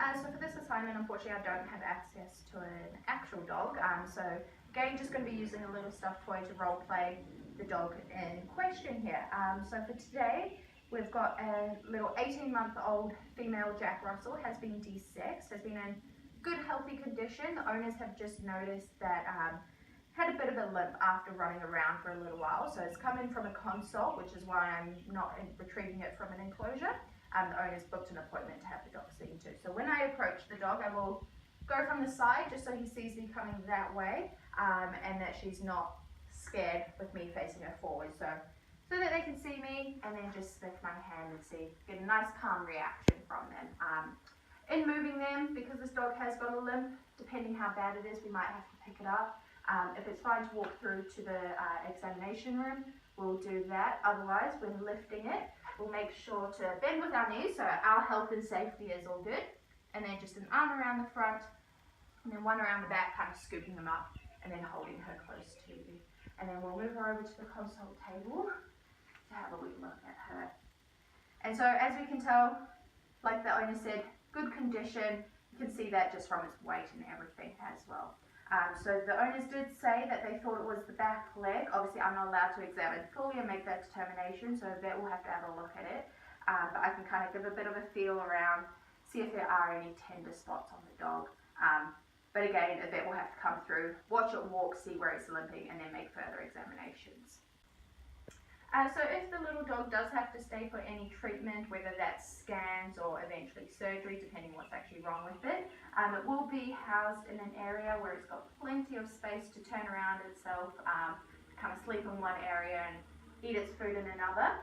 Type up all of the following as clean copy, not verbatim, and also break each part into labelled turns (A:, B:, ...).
A: So for this assignment, unfortunately, I don't have access to an actual dog. So again, just going to be using a little stuffed toy to role play the dog in question here. So for today, we've got a little 18-month-old female Jack Russell, has been desexed, has been in good healthy condition. The owners have just noticed that had a bit of a limp after running around for a little while. So it's come in from a consult, which is why I'm not retrieving it from an enclosure. The owners booked an appointment to have the dog seen to. So when I approach the dog, I will go from the side just so he sees me coming that way, and that she's not scared with me facing her forward. So that they can see me, and then just stick my hand and see, get a nice calm reaction from them. In moving them, because this dog has got a limp, depending how bad it is, we might have to pick it up. If it's fine to walk through to the examination room, we'll do that. Otherwise, when lifting it, we'll make sure to bend with our knees so our health and safety is all good. And then just an arm around the front, and then one around the back, kind of scooping them up, and then holding her close to you. And then we'll move her over to the consult table to have a wee look at her. And so as we can tell, like the owner said, good condition. You can see that just from its weight and everything as well. So the owners did say that they thought it was the back leg. Obviously, I'm not allowed to examine fully and make that determination, so vet will have to have a look at it. But I can kind of give a bit of a feel around, see if there are any tender spots on the dog. But again, a vet will have to come through, watch it walk, see where it's limping, and then make further examinations. So if the little dog does have to stay for any treatment, whether that's scans or eventually surgery, depending what's actually wrong with it, it will be housed in an area where it's got plenty of space to turn around itself, kind of sleep in one area and eat its food in another.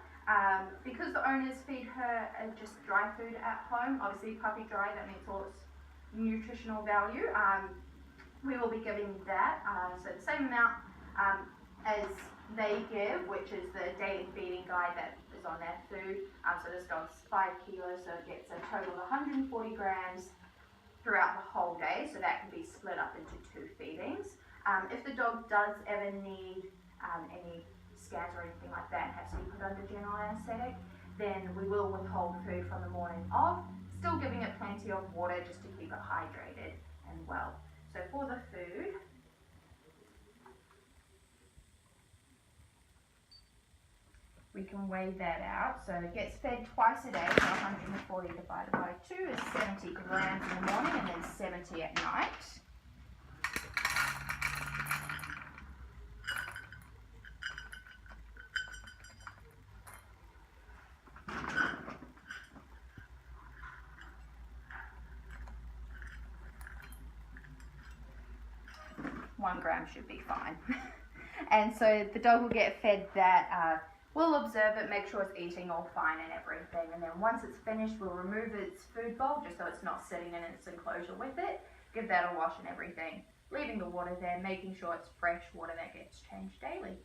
A: Because the owners feed her just dry food at home, obviously puppy dry, that means all its nutritional value, we will be giving that, so the same amount as they give, which is the daily feeding guide that is on their food. So this dog's 5 kilos, so it gets a total of 140 grams throughout the whole day, so that can be split up into 2 feedings. If the dog does ever need any scans or anything like that and has to be put under general anesthetic, then we will withhold food from the morning of, still giving it plenty of water just to keep it hydrated and well. So for the food, we can weigh that out. So it gets fed twice a day, so 140 divided by 2 is 70 grams in the morning and then 70 at night. One gram should be fine. And so the dog will get fed that. We'll observe it, make sure it's eating all fine and everything, and then once it's finished, we'll remove its food bowl just so it's not sitting in its enclosure with it, give that a wash and everything, leaving the water there, making sure it's fresh water that gets changed daily.